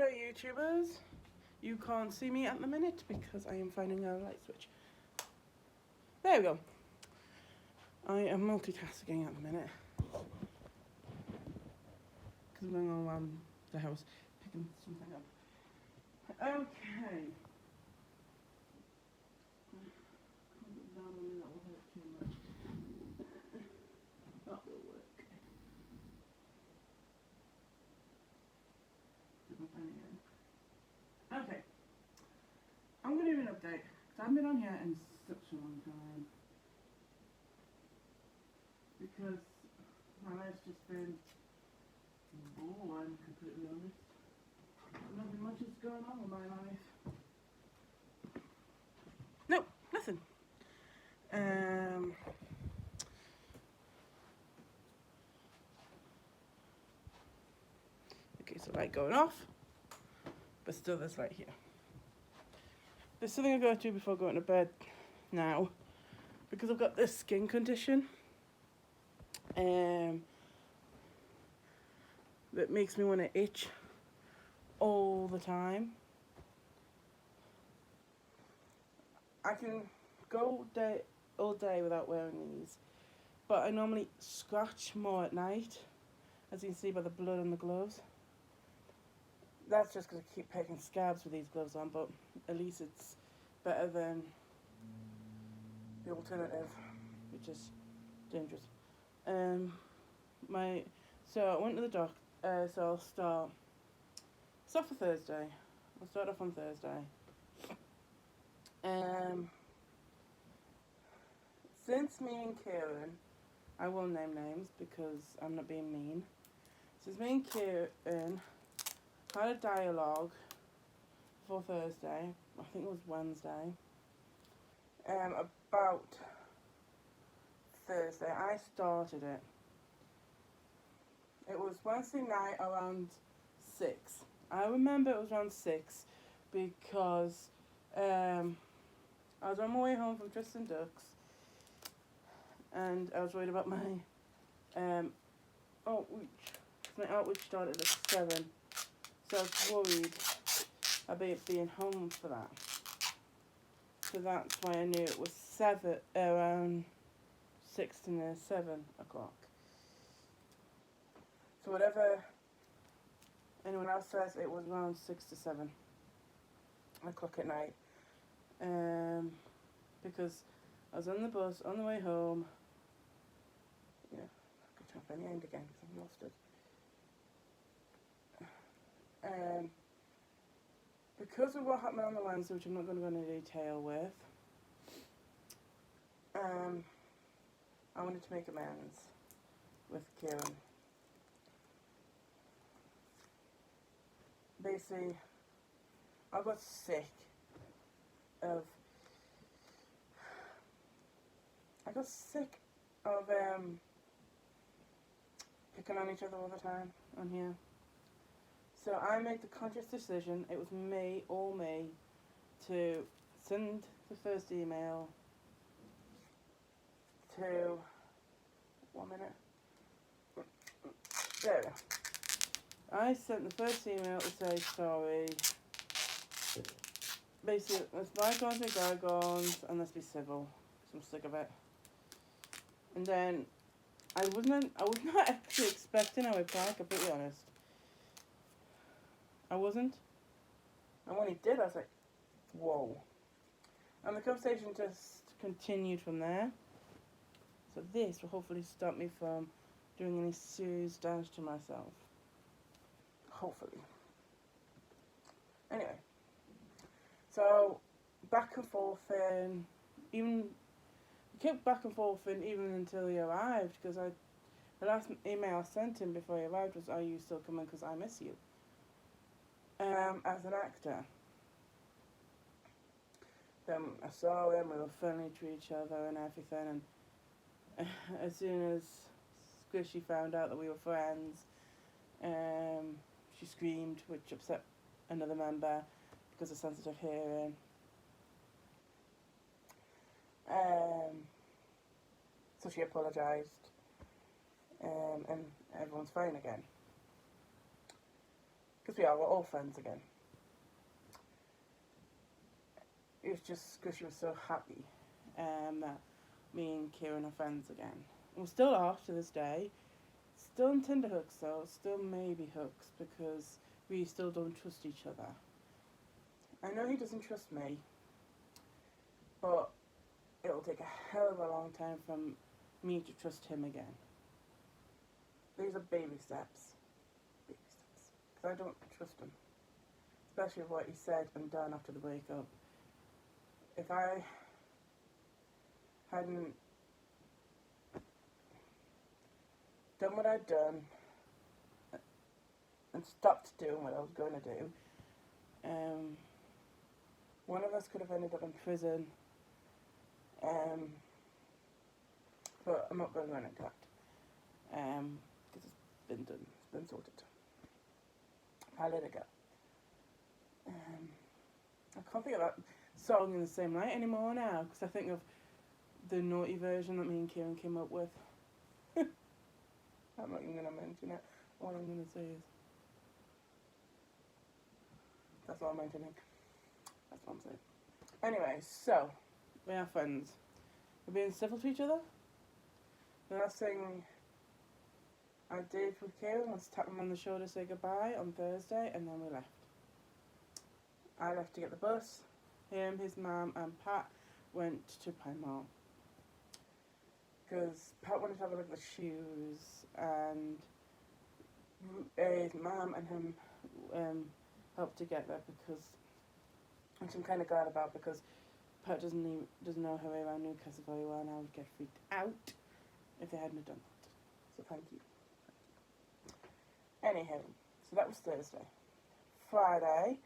there, YouTubers. You can't see me at the minute because I am finding a light switch. There we go. I am multitasking at the minute because I'm going all around the house picking something up. Okay. That will hurt too much. That will work. Okay. I'm going to do an update because I haven't been on here in such a long time. Because my life's just been boring, completely honest. Nothing much is going on with my life. Nope, nothing. Okay, so light going off, but still there's light here. There's something I've got to do before going to bed now, because I've got this skin condition that makes me want to itch all the time. I can go all day without wearing these, but I normally scratch more at night, as you can see by the blood on the gloves. That's just because I keep picking scabs with these gloves on, but at least it's better than the alternative, which is dangerous. So I went to the doctor, so I'll start for Thursday. I'll start off on Thursday. Since me and Kieran, I will name names because I'm not being mean. Since me and Kieran had a dialogue for Thursday, I think it was Wednesday, about Thursday. I started it. It was Wednesday night around 6. I remember it was around 6 because I was on my way home from Tristan Ducks and I was worried about my outreach. My outreach started at 7, so I was worried about being home for that. So that's why I knew it was around 6 to near 7 o'clock. So whatever anyone else says, it was around 6 to 7 o'clock at night. Because I was on the bus on the way home. Yeah, I could try and find the end again because I've lost it. Because of what happened on the Wednesday, which I'm not going to go into detail with, I wanted to make amends with Kieran. Basically, I got sick of picking on each other all the time on here. So I made the conscious decision, it was all me, to send the first email to, 1 minute, there we go. I sent the first email to say sorry. Basically, let's bygones be bygones and let's be civil. I'm sick of it. And then I was not actually expecting a reply, to be honest. I wasn't. And when he did, I was like, whoa. And the conversation just continued from there. So this will hopefully stop me from doing any serious damage to myself. Hopefully. Anyway. So, back and forth, and we kept back and forth even until he arrived, because the last email I sent him before he arrived was, "Are you still coming, because I miss you," as an actor. Then I saw him, we were friendly to each other and everything, and as soon as Squishy found out that we were friends, she screamed, which upset another member because of sensitive hearing. So she apologised, and everyone's fine again. because we're all friends again. It was just because she was so happy that me and Kieran are friends again. And we still are to this day. Still in Tinder hooks though, still maybe hooks because we still don't trust each other. I know he doesn't trust me, but it'll take a hell of a long time for me to trust him again. These are baby steps. Baby steps. Because I don't trust him. Especially with what he said and done after the breakup. If I hadn't done what I'd done and stopped doing what I was going to do, one of us could have ended up in prison. But I'm not going to go into that. Because it's been done. It's been sorted. I let it go. I can't think of that song in the same light anymore now, because I think of the naughty version that me and Kieran came up with. I'm not even going to mention it. All I'm going to say is that's all I'm mentioning. That's what I'm saying. Anyway, so we are friends. We're being civil to each other. The last thing I did with Kieran was tap him on the shoulder, say goodbye on Thursday, and then we left. I left to get the bus. Him, his mum, and Pat went to Primark. Because Pat wanted to have a look at the shoes, and his mum and him helped to get there because, which I'm kind of glad about, because Pat doesn't know her way around Newcastle very well, and I would get freaked out if they hadn't done that. So thank you. Anyhow, so that was Thursday. Friday,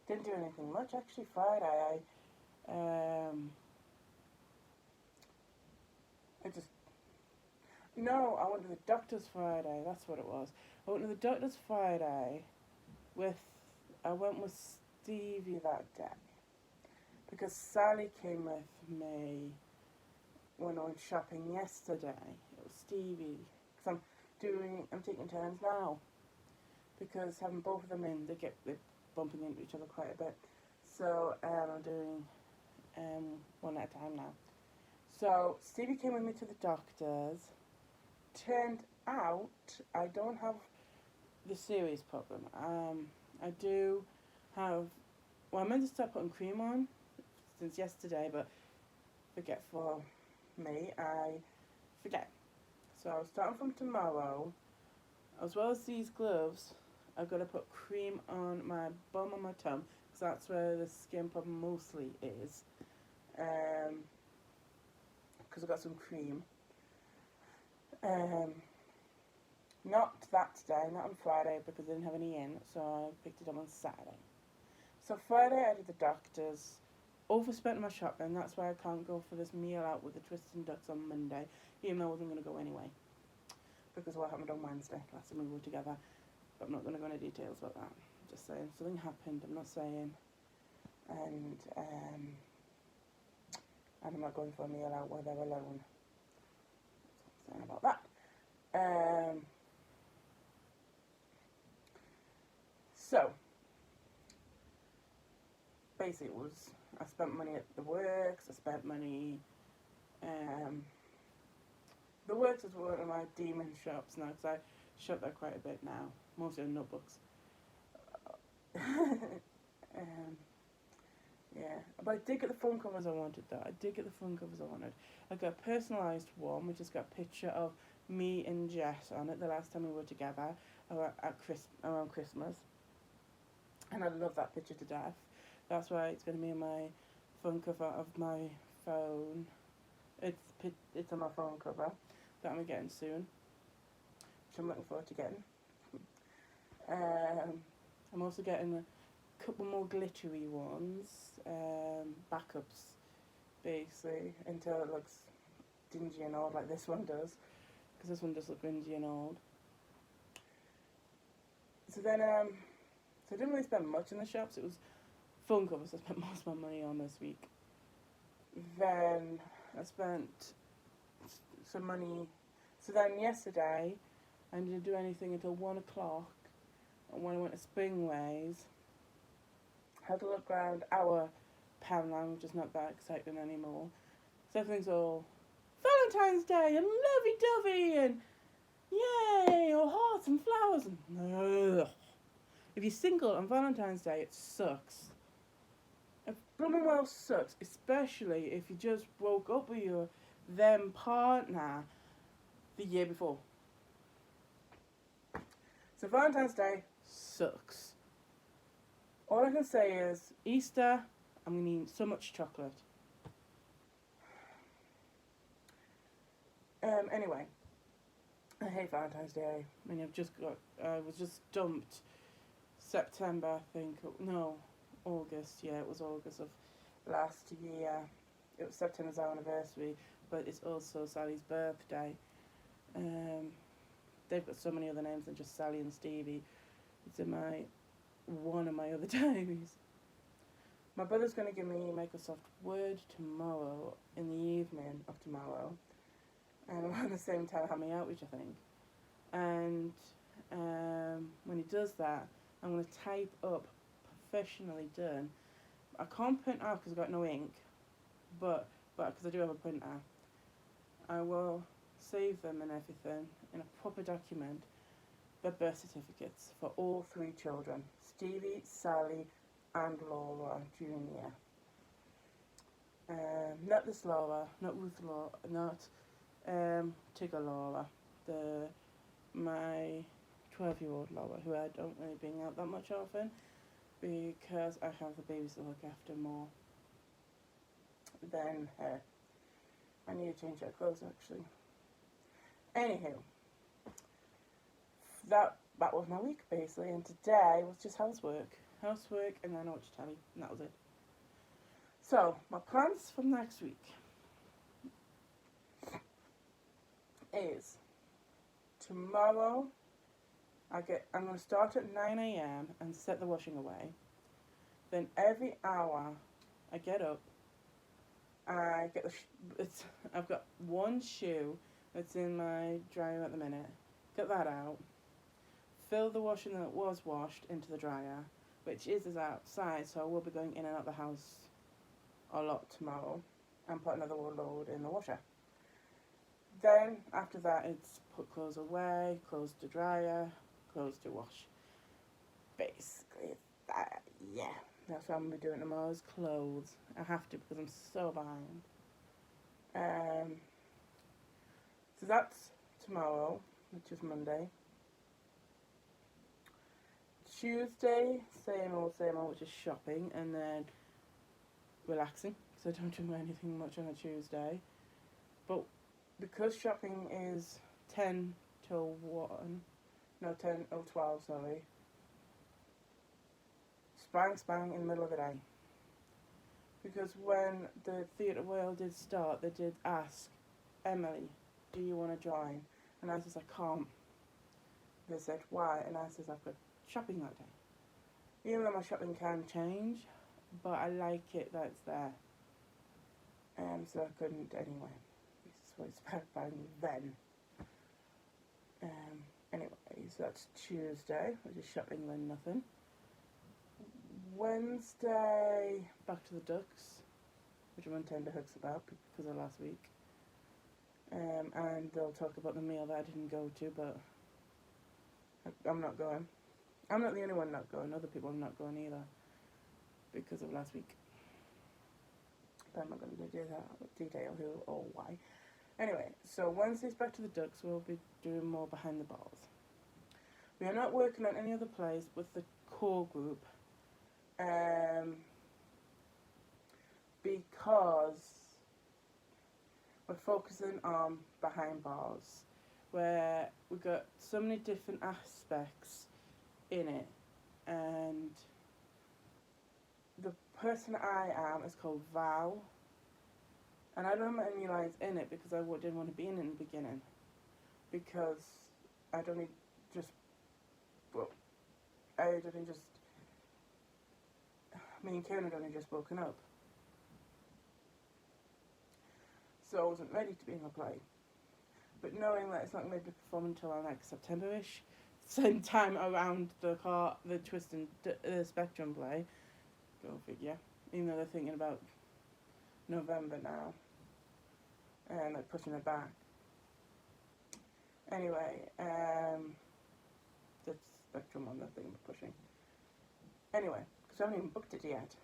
didn't do anything much actually. Friday, I went to the doctor's Friday. That's what it was. I went to the doctor's Friday I went with Stevie that day because Sally came with me when I went shopping yesterday. It was Stevie because I'm taking turns now because having both of them in, they're bumping into each other quite a bit. So I'm doing one at a time now. So Stevie came with me to the doctor's. Turned out I don't have the serious problem. I do have, I meant to start putting cream on since yesterday, but forgetful me, I forget. So I was starting from tomorrow, as well as these gloves, I've got to put cream on my bum and my tongue, because that's where the skin problem mostly is. Because I've got some cream. Not that today, not on Friday, because I didn't have any in, so I picked it up on Saturday. So Friday I did the doctor's, overspent my shopping, that's why I can't go for this meal out with the Twisted Ducks on Monday, even though I wasn't going to go anyway, because of what happened on Wednesday, last time we were together, but I'm not going to go into details about that. I'm just saying, something happened, I'm not saying, and I'm not going for a meal out where they're alone. Saying about that. So basically, I spent money at the Works. I spent money. The Works is one of my demon shops now because I shop there quite a bit now, mostly on notebooks. Yeah, but I did get the phone covers I wanted though. I got a personalised one which has got a picture of me and Jess on it the last time we were together around Christmas. And I love that picture to death. That's why it's going to be in my phone cover of my phone. It's on my phone cover that I'm getting soon, which I'm looking forward to getting. I'm also getting a couple more glittery ones, backups, basically, until it looks dingy and old like this one does, because this one does look dingy and old. So then, so I didn't really spend much in the shops. It was phone covers I spent most of my money on this week. Then I spent some money. So then yesterday, I didn't do anything until 1 o'clock. And when I went to Springways, had to look around our Poundland, which is not that exciting anymore. So everything's all Valentine's Day and lovey-dovey and yay, or hearts and flowers. And ugh. If you're single on Valentine's Day, it sucks. It blooming well sucks, especially if you just broke up with your then partner the year before. So Valentine's Day sucks. All I can say is Easter, I'm going to eat so much chocolate. Anyway, I hate Valentine's Day. I mean, I was just dumped September, I think. No, August. Yeah, it was August of last year. It was September's our anniversary, but it's also Sally's birthday. They've got so many other names than just Sally and Stevie. It's in one of my other diaries. My brother's going to give me Microsoft Word tomorrow, in the evening of tomorrow. And around the same time have my outreach, I think. And when he does that, I'm going to type up professionally done. I can't print out because I've got no ink, but because I do have a printer, I will save them and everything in a proper document, the birth certificates for all 3 children, Stevie, Sally and Laura Jr. Not this Laura, not Ruth Laura, not Tigger Laura, my 12-year-old Laura, who I don't really bring out that much often because I have the babies to look after more than her. I need to change her clothes actually. Anywho, that was my week basically, and today was just housework, and then I watched telly, and that was it. So my plans for next week is tomorrow. I'm going to start at 9 a.m. and set the washing away. Then every hour I get up, I get I've got one shoe that's in my dryer at the minute. Get that out. Fill the washing that was washed into the dryer, which is outside, so I will be going in and out the house a lot tomorrow, and put another load in the washer. Then after that, it's put clothes away, clothes to dryer, clothes to wash. Basically, yeah, that's what I'm gonna be doing tomorrow. Is clothes. I have to because I'm so behind. So that's tomorrow, which is Monday. Tuesday, same old, which is shopping, and then relaxing, because I don't do anything much on a Tuesday. But because shopping is 10 till 12, sorry. Spang in the middle of the day. Because when the Theatre Royal did start, they did ask, Emily, do you want to join? And I says, I can't. They said, why? And I says, I've got shopping that day. Even though my shopping can change, but I like it that it's there. So I couldn't anyway. So it's back by then. Anyway, so that's Tuesday, which is shopping then nothing. Wednesday, back to the Ducks, which I'm on tenterhooks about because of last week. And they'll talk about the meal that I didn't go to, but I'm not going. I'm not the only one not going. Other people are not going either because of last week. But I'm not going to do that, detail who or why. Anyway, so Wednesday's back to the Ducks. We'll be doing more behind the balls. We are not working on any other plays with the core group because we're focusing on behind bars, where we've got so many different aspects in it, and the person I am is called Val, and I don't have any lines in it because I didn't want to be in it in the beginning, because I me and Karen had only just broken up, so I wasn't ready to be in a play. but knowing that it's not going to be performed until around like September-ish, same time around the Twist and Spectrum play. Go figure. Even though they're thinking about November now, and like pushing it back. Anyway, the Spectrum one they're thinking of pushing. Anyway, because we haven't even booked it yet.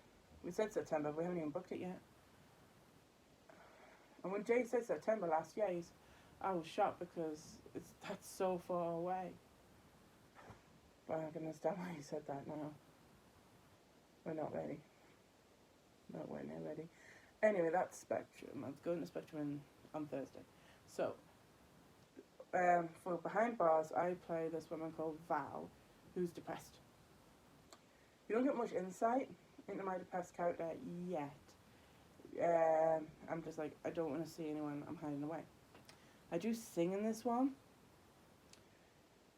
We said September, but we haven't even booked it yet. And when Jay said September last year, I was shocked because that's so far away. But I can understand why he said that now. We're not ready. We're not ready. Anyway, that's Spectrum. I'm going to Spectrum on Thursday. So, for Behind Bars, I play this woman called Val, who's depressed. You don't get much insight into my depressed character yet. I'm just like, I don't want to see anyone, I'm hiding away. I do sing in this one.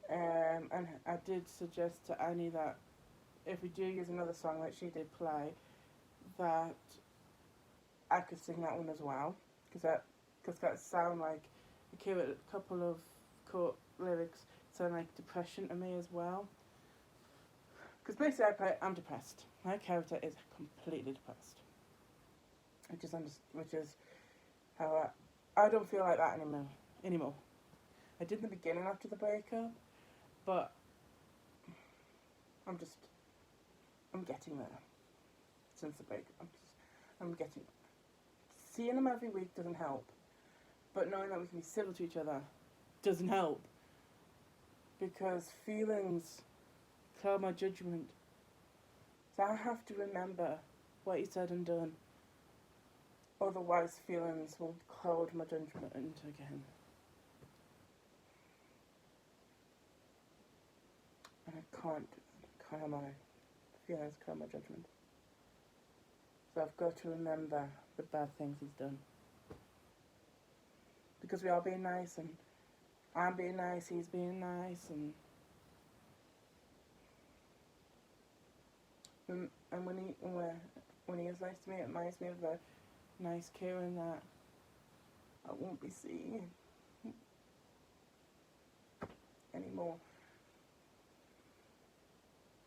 And I did suggest to Annie that if we do use another song that she did play, that I could sing that one as well. Because that sound like, a couple of lyrics sound like depression to me as well. Because basically I'm depressed. My character is completely depressed. Which is how I don't feel like that anymore. I did in the beginning after the breakup, but I'm getting there. Since the breakup, I'm getting there. Seeing them every week doesn't help, but knowing that we can be civil to each other doesn't help, because feelings cloud my judgment. So I have to remember what he said and done. Otherwise, feelings will cloud my judgment again. And I can't have my feelings cloud my judgment. So I've got to remember the bad things he's done. Because we are being nice, and I'm being nice, he's being nice, and when he is nice to me, it reminds me of the nice Kieran that I won't be seeing anymore,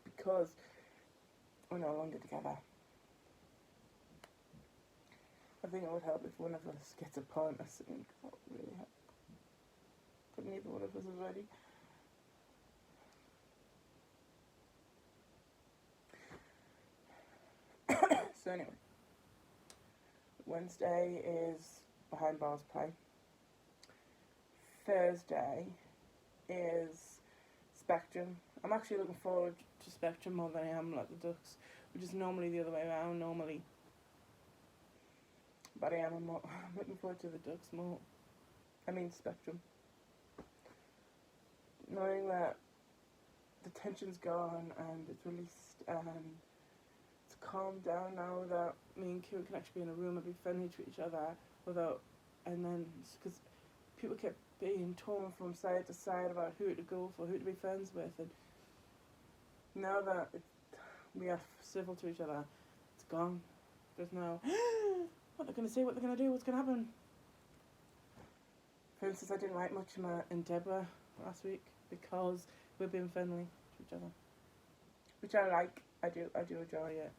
because we're no longer together. I think it would help if one of us gets a partner soon. That would really help. But neither one of us is ready. So anyway, Wednesday is Behind Bars play. Thursday is Spectrum. I'm actually looking forward to Spectrum more than I am like the Ducks, which is normally the other way around normally. But I'm looking forward to the Ducks more. I mean Spectrum. Knowing that the tension's gone and it's released and it's calmed down now that me and Kieran can actually be in a room and be friendly to each other and then, because people kept being torn from side to side about who to go for, who to be friends with, and now that we are civil to each other, it's gone. There's no, what they're going to say, what they're going to do, what's going to happen. For instance, I didn't write much in Deborah last week because we're being friendly to each other, which I like. I do enjoy it.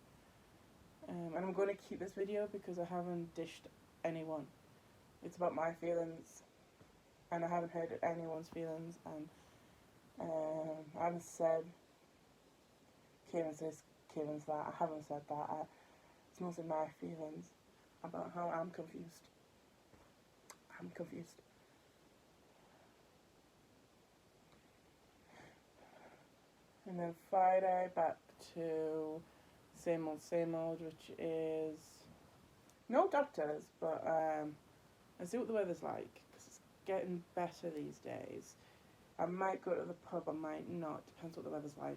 And I'm going to keep this video because I haven't dished anyone. It's about my feelings, and I haven't hurt anyone's feelings, and I haven't said Kieran's this, Kieran's that. I haven't said that. It's mostly my feelings about how I'm confused. And then Friday, back to same old, which is no doctors, but I see what the weather's like, because it's getting better these days. I might go to the pub, I might not, depends what the weather's like.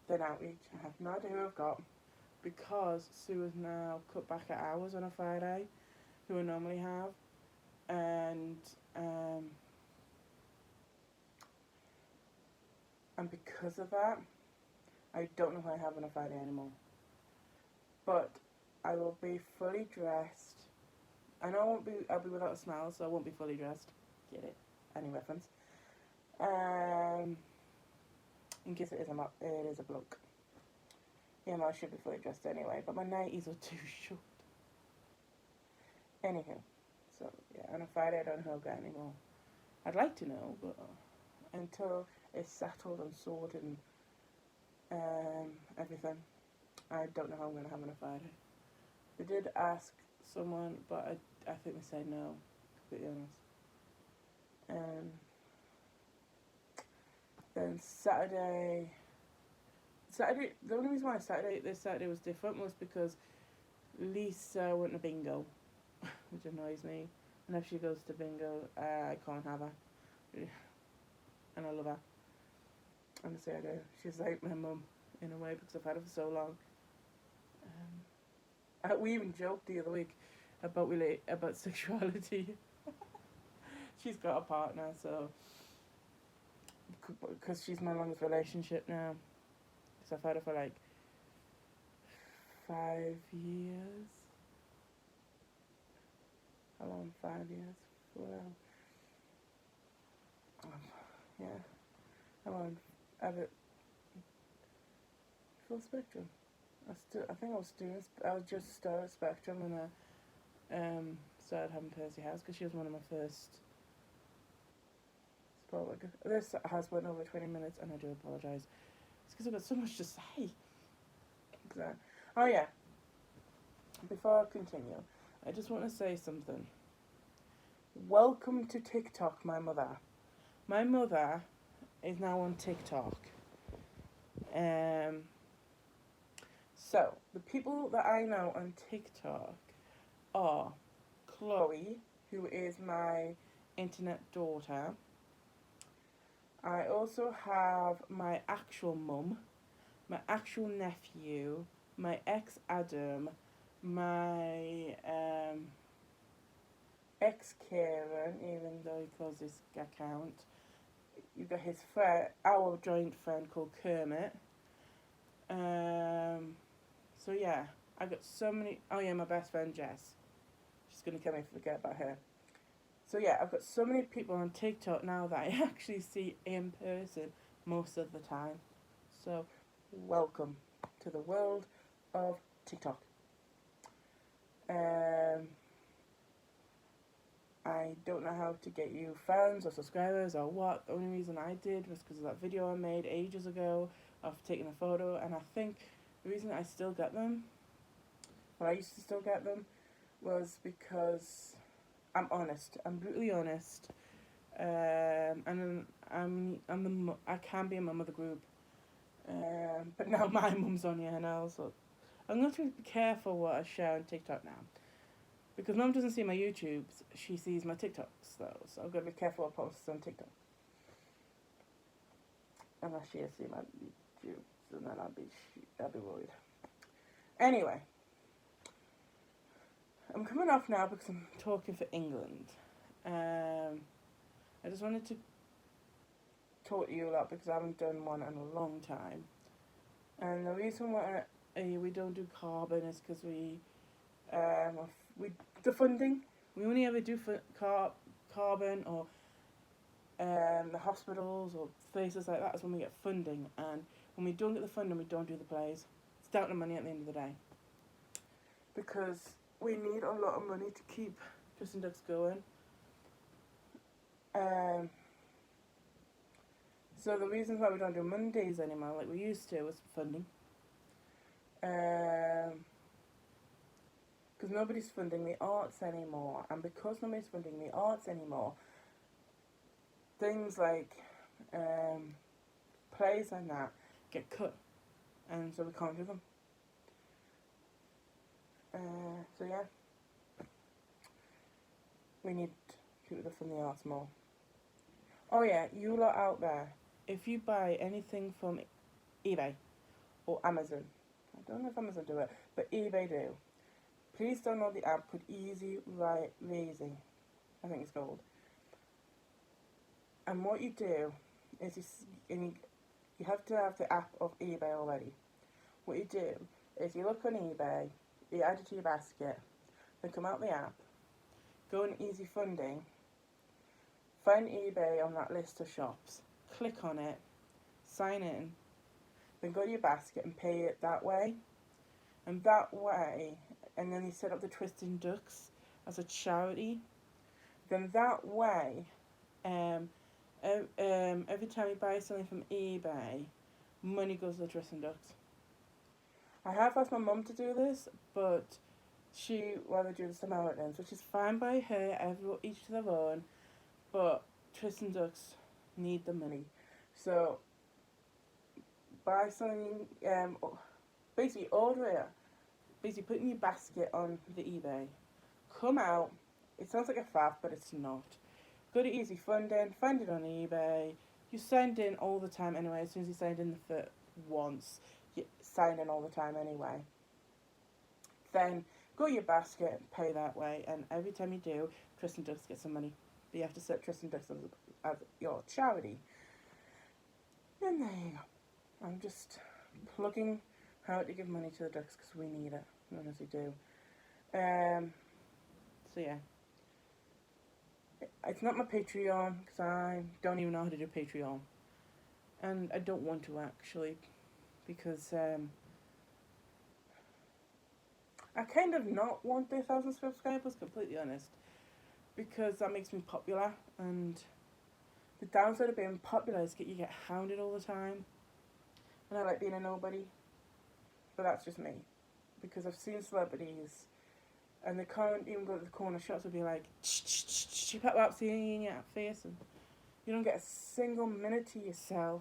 Then outreach, I have no idea who I've got, because Sue has now cut back at hours on a Friday, who I normally have, and because of that, I don't know who I have on a Friday anymore. But I will be fully dressed. I know I'll be without a smile, so I won't be fully dressed. Get it? any reference. In case it is a bloke. Yeah, I should be fully dressed anyway, but my nighties are too short. Anywho, so yeah, on a Friday I don't know that anymore. I'd like to know, but until it's settled and sorted and everything, I don't know how I'm going to have on a Friday. We did ask someone, but I think they said no, to be honest. Then Saturday, the only reason why this Saturday was different was because Lisa went to bingo, which annoys me. And if she goes to bingo, I can't have her. And I love her. Honestly, I do. She's like my mum, in a way, because I've had her for so long. We even joked the other week about sexuality. She's got a partner, so... Because she's my longest relationship now. Because I've had her for like 5 years. How long? 5 years? Well, yeah. How long? Have it full spectrum. I think I was just started Spectrum when I started having Percy House, because she was one of my first support workers. This has went over 20 minutes, and I do apologise. It's because I've got so much to say. Oh yeah. Before I continue, I just want to say something. Welcome to TikTok, my mother. My mother is now on TikTok. So, the people that I know on TikTok are Chloe, who is my internet daughter. I also have my actual mum, my actual nephew, my ex Adam, my ex Kieran, even though he closed his account. You've got his friend, our joint friend called Kermit. So yeah, I got so many. Oh yeah, my best friend Jess. She's gonna kill me if I forget about her. So yeah, I've got so many people on TikTok now that I actually see in person most of the time. So welcome to the world of TikTok. I don't know how to get you fans or subscribers or what. The only reason I did was because of that video I made ages ago of taking a photo, and I think the reason I still get them, well, I used to still get them, was because I'm honest. I'm brutally honest. And I can be a mum of the group. But now my mum's on here now, so I'm going to be careful what I share on TikTok now. Because mum doesn't see my YouTubes, she sees my TikToks though, so I've got to be careful what I post on TikTok. Unless she see my YouTubes, and then I'll be worried. Anyway, I'm coming off now because I'm talking for England. I just wanted to talk to you a lot because I haven't done one in a long time. And the reason why we don't do carbon is because the funding. We only ever do for carbon or the hospitals or places like that is when we get funding. And when we don't get the funding, we don't do the plays. It's down to money at the end of the day. Because we need a lot of money to keep Justin Ducks going. So the reasons why we don't do Mondays anymore, like we used to, was funding. Because nobody's funding the arts anymore, and because nobody's funding the arts anymore, things like plays and that get cut, and so we can't do them. So yeah, we need people to fund the arts more. Oh yeah, you lot out there, if you buy anything from eBay or Amazon, I don't know if Amazon do it, but eBay do, please download the app called Easy Raising, I think it's called. And what you do is you have to have the app of eBay already. What you do is you look on eBay, you add it to your basket, then come out the app, go on Easy Funding, find eBay on that list of shops, click on it, sign in, then go to your basket and pay it that way. And that way, and then you set up the Twisting Ducks as a charity. Then that way, every time you buy something from eBay, money goes to the Twisting Ducks. I have asked my mum to do this, but she rather do the Samaritans, which is fine by her, each to their own, but Twisting Ducks need the money. So, buy something, basically order it, basically put in your basket on the eBay, come out, it sounds like a faff, but it's not. Go to Easy Funding, find it on eBay, you signed in all the time anyway, as soon as you signed in once, you sign in all the time anyway. Then go to your basket, pay that way, and every time you do, Tristan Ducks get some money. But you have to set Tristan Ducks as your charity. And there you go. I'm just plugging how to give money to the ducks because we need it. We honestly do. So yeah. It's not my Patreon because I don't even know how to do Patreon. And I don't want to actually because I kind of not want the 1,000 subscribers, completely honest, because that makes me popular, and the downside of being popular is you get hounded all the time, and I like being a nobody, but that's just me, because I've seen celebrities, and they can't even go to the corner shops and be like, pop up seeing your face, and you don't get a single minute to yourself.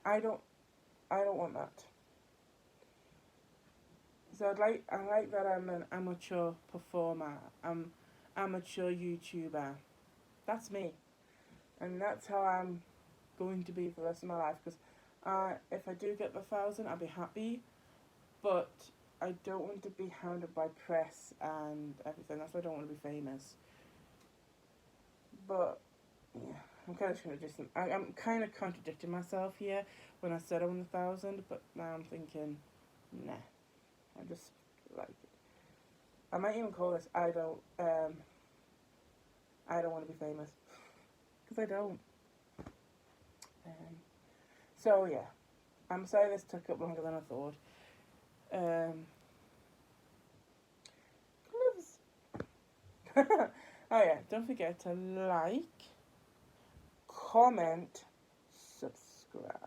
I don't want that. So I like that I'm an amateur performer. I'm amateur YouTuber. That's me, and that's how I'm going to be for the rest of my life. Because if I do get the 1,000, I'll be happy. But I don't want to be hounded by press and everything. That's why I don't want to be famous. But yeah, I'm kind of trying to do I'm kind of contradicting myself here when I said I want 1,000, but now I'm thinking, nah. I just like it. I might even call this I don't want to be famous because I don't. So yeah, I'm sorry this took up longer than I thought. Oh yeah, don't forget to like, comment, subscribe.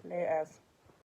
Laters.